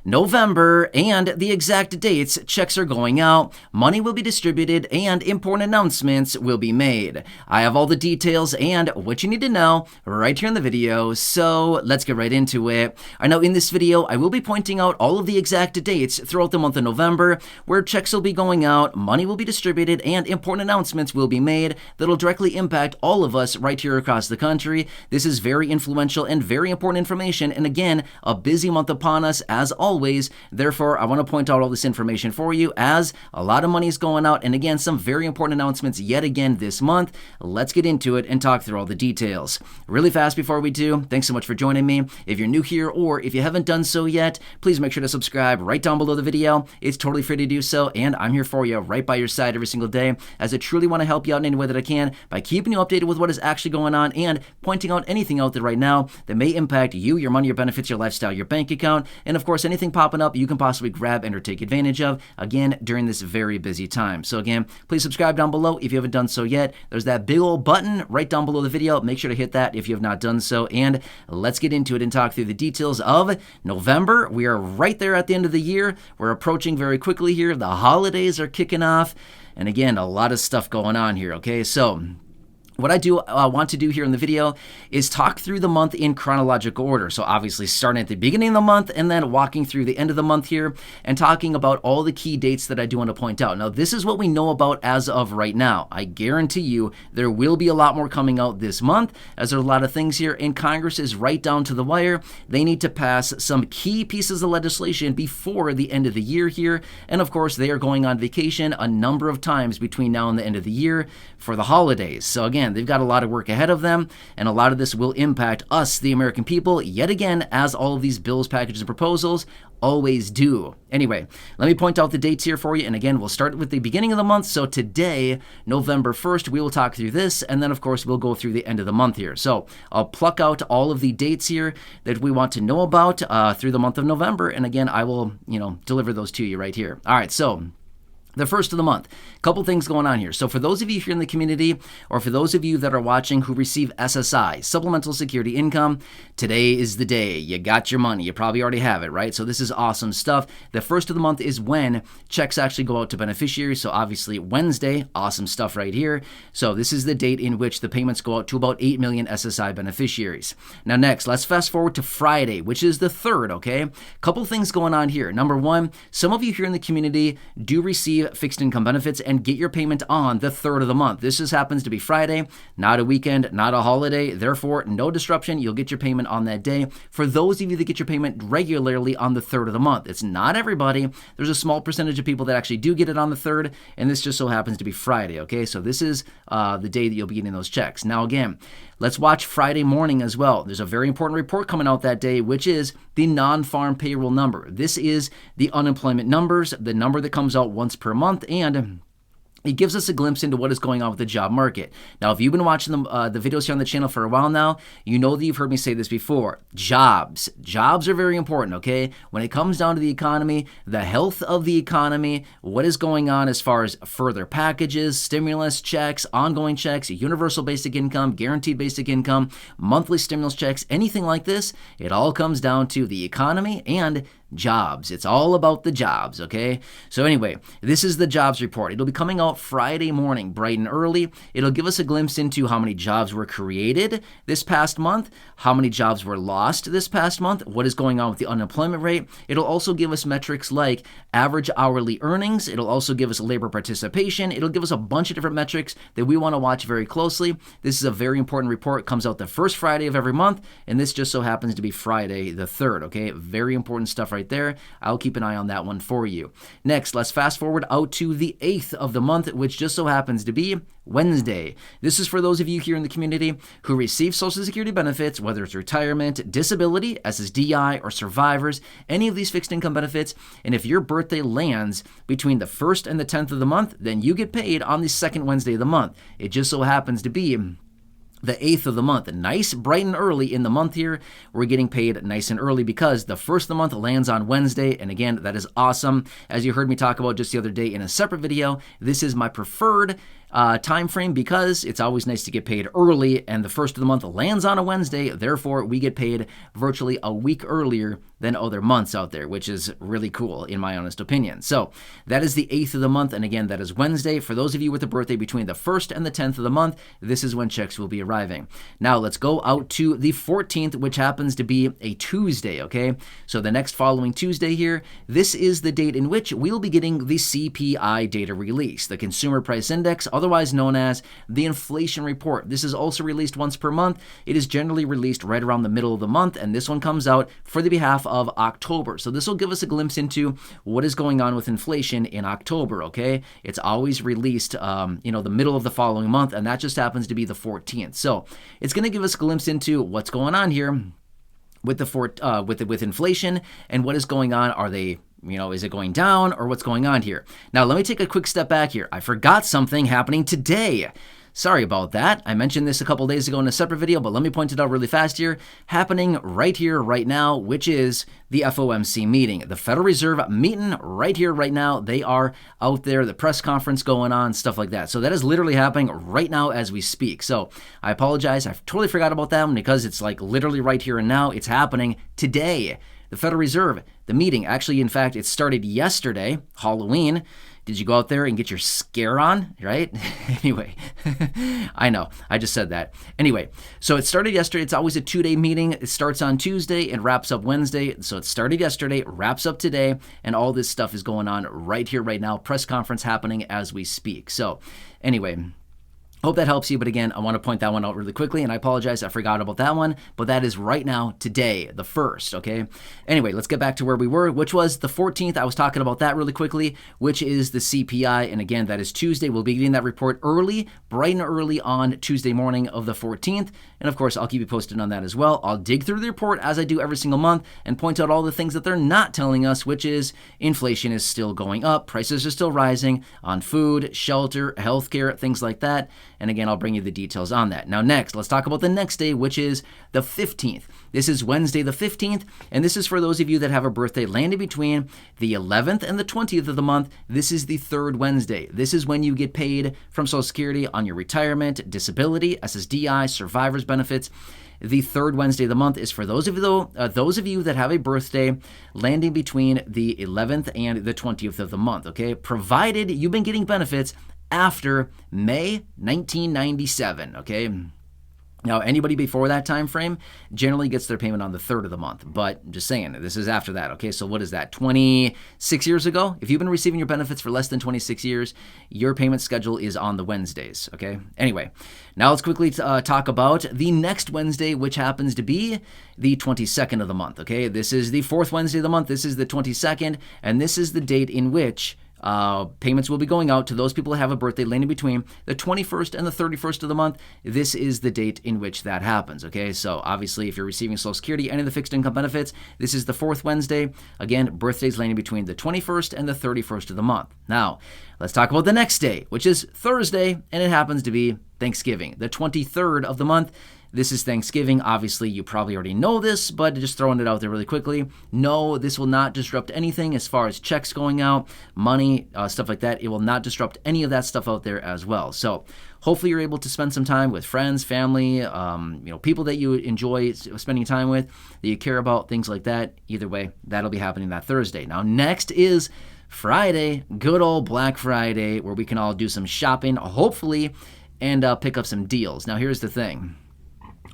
November, and the exact dates checks are going out, money will be distributed, and important announcements will be made. I have all the details and what you need to know right here in the video, so let's get right into it. I know in this video, I will be pointing out all of the exact dates throughout the month of November, where checks will be going out, money will be distributed, and important announcements will be made that'll directly impact all of us right here across the country. This is very influential and very important information, and again, a busy month upon us as always. Therefore, I want to point out all this information for you as a lot of money is going out, and again, some very important announcements yet again this month. Let's get into it and talk through all the details. Really fast before we do, thanks so much for joining me. If you're new here or if you haven't done so yet, please make sure to subscribe right down below the video. It's totally free to do so, and I'm here for you right by your side every single day, as I truly want to help you out in any way that I can by keeping you updated with what is actually going on and pointing out anything out there right now that may impact you, your money, your benefits, your lifestyle, your bank account, and of course anything popping up you can possibly grab and or take advantage of, again, during this very busy time. So again, please subscribe down below if you haven't done so yet. There's that big old button right down below the video. Make sure to hit that if you have not done so, and let's get into it and talk through the details of November. We are right there at the end of the year. We're approaching very quickly here. The holidays are kicking off, and again, a lot of stuff going on here, okay? So what I do want to do here in the video is talk through the month in chronological order. So obviously starting at the beginning of the month and then walking through the end of the month here and talking about all the key dates that I do want to point out. Now, this is what we know about as of right now. I guarantee you there will be a lot more coming out this month, as there are a lot of things here, and Congress is right down to the wire. They need to pass some key pieces of legislation before the end of the year here. And of course, they are going on vacation a number of times between now and the end of the year for the holidays. So again, they've got a lot of work ahead of them, and a lot of this will impact us, the American people, yet again, as all of these bills, packages, and proposals always do. Anyway, let me point out the dates here for you, and again, we'll start with the beginning of the month. So today, November 1st, we will talk through this, and then, of course, we'll go through the end of the month here. So I'll pluck out all of the dates here that we want to know about through the month of November, and again, I will, deliver those to you right here. All right, so the first of the month, a couple things going on here. So for those of you here in the community, or for those of you that are watching who receive SSI, Supplemental Security Income, today is the day. You got your money. You probably already have it, right? So this is awesome stuff. The first of the month is when checks actually go out to beneficiaries. So obviously Wednesday, awesome stuff right here. So this is the date in which the payments go out to about 8 million SSI beneficiaries. Now next, let's fast forward to Friday, which is the 3rd, okay? Couple things going on here. Number one, some of you here in the community do receive fixed income benefits and get your payment on the 3rd of the month. This just happens to be Friday, not a weekend, not a holiday, therefore no disruption. You'll get your payment on that day. For those of you that get your payment regularly on the 3rd of the month, it's not everybody. There's a small percentage of people that actually do get it on the 3rd, and this just so happens to be Friday, okay? So this is the day that you'll be getting those checks. Now again, let's watch Friday morning as well. There's a very important report coming out that day, which is the non-farm payroll number. This is the unemployment numbers, the number that comes out once per month, and it gives us a glimpse into what is going on with the job market. Now, if you've been watching the videos here on the channel for a while now, you know that you've heard me say this before. Jobs are very important, okay? When it comes down to the economy, the health of the economy, what is going on as far as further packages, stimulus checks, ongoing checks, universal basic income, guaranteed basic income, monthly stimulus checks, anything like this, it all comes down to the economy and jobs. It's all about the jobs, okay? So anyway, this is the jobs report. It'll be coming out Friday morning, bright and early. It'll give us a glimpse into how many jobs were created this past month, how many jobs were lost this past month, what is going on with the unemployment rate. It'll also give us metrics like average hourly earnings. It'll also give us labor participation. It'll give us a bunch of different metrics that we want to watch very closely. This is a very important report. It comes out the first Friday of every month, and this just so happens to be Friday the 3rd, okay? Very important stuff right there. I'll keep an eye on that one for you. Next, let's fast forward out to the 8th of the month, which just so happens to be Wednesday. This is for those of you here in the community who receive Social Security benefits, whether it's retirement, disability, SSDI, or survivors, any of these fixed income benefits. And if your birthday lands between the 1st and the 10th of the month, then you get paid on the 2nd Wednesday of the month. It just so happens to be the 8th of the month. Nice, bright and early in the month here. We're getting paid nice and early because the 1st of the month lands on Wednesday. And again, that is awesome. As you heard me talk about just the other day in a separate video, this is my preferred time frame because it's always nice to get paid early, and the 1st of the month lands on a Wednesday. Therefore, we get paid virtually a week earlier than other months out there, which is really cool in my honest opinion. So that is the 8th of the month, and again, that is Wednesday. For those of you with a birthday between the 1st and the 10th of the month, this is when checks will be arriving. Now let's go out to the 14th, which happens to be a Tuesday, okay? So the next following Tuesday here, this is the date in which we'll be getting the CPI data release, the Consumer Price Index, otherwise known as the inflation report. This is also released once per month. It is generally released right around the middle of the month, and this one comes out for the behalf of October. So this will give us a glimpse into what is going on with inflation in October, okay? It's always released, the middle of the following month, and that just happens to be the 14th. So it's going to give us a glimpse into what's going on here with with inflation and what is going on. Are they, is it going down or what's going on here? Now, let me take a quick step back here. I forgot something happening today. Sorry about that. I mentioned this a couple days ago in a separate video, but let me point it out really fast here. Happening right here, right now, which is the FOMC meeting. The Federal Reserve meeting right here, right now. They are out there, the press conference going on, stuff like that. So that is literally happening right now as we speak. So I apologize. I totally forgot about that one because it's like literally right here and now. It's happening today. The Federal Reserve, the meeting. Actually, in fact, it started yesterday, Halloween. Did you go out there and get your scare on, right? Anyway, I know, I just said that. Anyway, so it started yesterday. It's always a 2-day meeting. It starts on Tuesday and wraps up Wednesday. So it started yesterday, wraps up today, and all this stuff is going on right here, right now. Press conference happening as we speak. So anyway, hope that helps you, but again, I want to point that one out really quickly, and I apologize, I forgot about that one, but that is right now, today, the 1st, okay? Anyway, let's get back to where we were, which was the 14th. I was talking about that really quickly, which is the CPI, and again, that is Tuesday. We'll be getting that report early, bright and early on Tuesday morning of the 14th, and of course, I'll keep you posted on that as well. I'll dig through the report as I do every single month and point out all the things that they're not telling us, which is inflation is still going up, prices are still rising on food, shelter, healthcare, things like that. And again, I'll bring you the details on that. Now next, let's talk about the next day, which is the 15th. This is Wednesday the 15th, and this is for those of you that have a birthday landing between the 11th and the 20th of the month. This is the 3rd Wednesday. This is when you get paid from Social Security on your retirement, disability, SSDI, survivor's benefits. The 3rd Wednesday of the month is for those of you that have a birthday landing between the 11th and the 20th of the month, okay? Provided you've been getting benefits after May 1997, okay? Now, anybody before that time frame generally gets their payment on the 3rd of the month, but I'm just saying, this is after that, okay? So what is that, 26 years ago? If you've been receiving your benefits for less than 26 years, your payment schedule is on the Wednesdays, okay? Anyway, now let's quickly talk about the next Wednesday, which happens to be the 22nd of the month, okay? This is the 4th Wednesday of the month. This is the 22nd, and this is the date in which payments will be going out to those people who have a birthday landing between the 21st and the 31st of the month. This is the date in which that happens, okay? So obviously, if you're receiving Social Security, any of the fixed income benefits, this is the 4th Wednesday. Again, birthdays landing between the 21st and the 31st of the month. Now, let's talk about the next day, which is Thursday, and it happens to be Thanksgiving, the 23rd of the month. This is Thanksgiving. Obviously, you probably already know this, but just throwing it out there really quickly. No, this will not disrupt anything as far as checks going out, money, stuff like that. It will not disrupt any of that stuff out there as well. So hopefully you're able to spend some time with friends, family, people that you enjoy spending time with, that you care about, things like that. Either way, that'll be happening that Thursday. Now, next is Friday, good old Black Friday, where we can all do some shopping, hopefully, and pick up some deals. Now, here's the thing.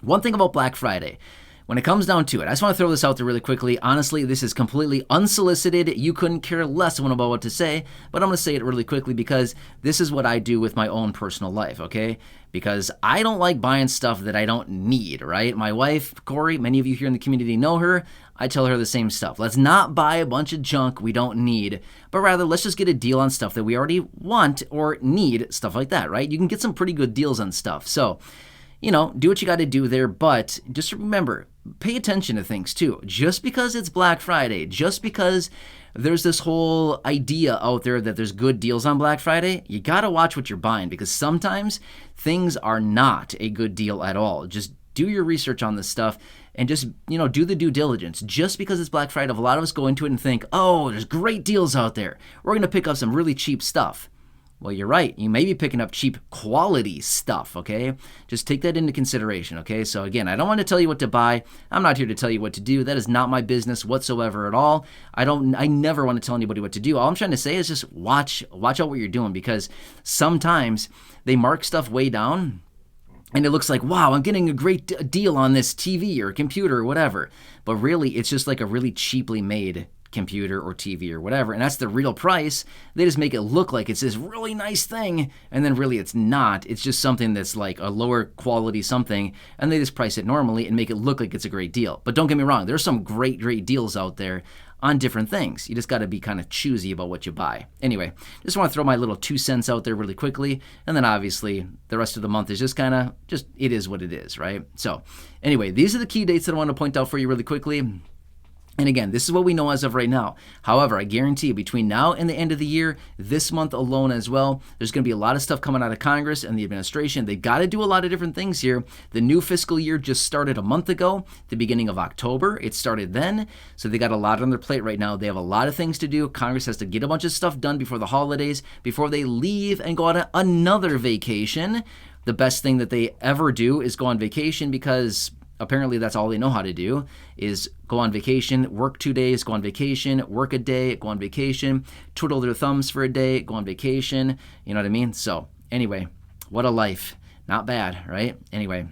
One thing about Black Friday, when it comes down to it, I just want to throw this out there really quickly. Honestly, this is completely unsolicited. You couldn't care less about what to say, but I'm going to say it really quickly because this is what I do with my own personal life, okay? Because I don't like buying stuff that I don't need, right? My wife, Corey, many of you here in the community know her. I tell her the same stuff. Let's not buy a bunch of junk we don't need, but rather let's just get a deal on stuff that we already want or need, stuff like that, right? You can get some pretty good deals on stuff. So, do what you got to do there, but just remember, pay attention to things too. Just because it's Black Friday, just because there's this whole idea out there that there's good deals on Black Friday, you got to watch what you're buying because sometimes things are not a good deal at all. Just do your research on this stuff and just, do the due diligence. Just because it's Black Friday, a lot of us go into it and think, oh, there's great deals out there. We're going to pick up some really cheap stuff. Well, you're right. You may be picking up cheap quality stuff, okay? Just take that into consideration, okay? So again, I don't want to tell you what to buy. I'm not here to tell you what to do. That is not my business whatsoever at all. I never want to tell anybody what to do. All I'm trying to say is just watch out what you're doing, because sometimes they mark stuff way down and it looks like, wow, I'm getting a great deal on this TV or computer or whatever. But really, it's just like a really cheaply made computer or TV or whatever, and that's the real price. They just make it look like it's this really nice thing, and then really it's not. It's just something that's like a lower quality something, and they just price it normally and make it look like it's a great deal. But don't get me wrong, there's some great deals out there on different things. You just got to be kind of choosy about what you buy. Anyway, just want to throw my little 2 cents out there really quickly, and then obviously the rest of the month is just kind of it is what it is, right? So anyway, these are the key dates that I want to point out for you really quickly. And again, this is what we know as of right now. However, I guarantee you, between now and the end of the year, this month alone as well, there's going to be a lot of stuff coming out of Congress and the administration. They got to do a lot of different things here. The new fiscal year just started a month ago, the beginning of October. It started then. So they got a lot on their plate right now. They have a lot of things to do. Congress has to get a bunch of stuff done before the holidays, before they leave and go on another vacation. The best thing that they ever do is go on vacation, because apparently that's all they know how to do, is go on vacation, work 2 days, go on vacation, work a day, go on vacation, twiddle their thumbs for a day, go on vacation. You know what I mean? So anyway, what a life. Not bad, right? Anyway,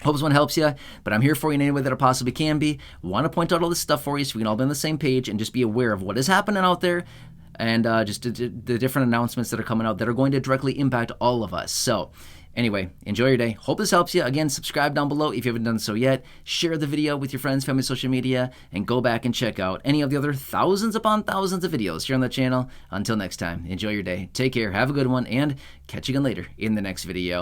hope this one helps you, but I'm here for you in any way that I possibly can be. Want to point out all this stuff for you so we can all be on the same page and just be aware of what is happening out there, and just the different announcements that are coming out that are going to directly impact all of us. So anyway, enjoy your day. Hope this helps you. Again, subscribe down below if you haven't done so yet. Share the video with your friends, family, social media, and go back and check out any of the other thousands upon thousands of videos here on the channel. Until next time, enjoy your day. Take care, have a good one, and catch you again later in the next video.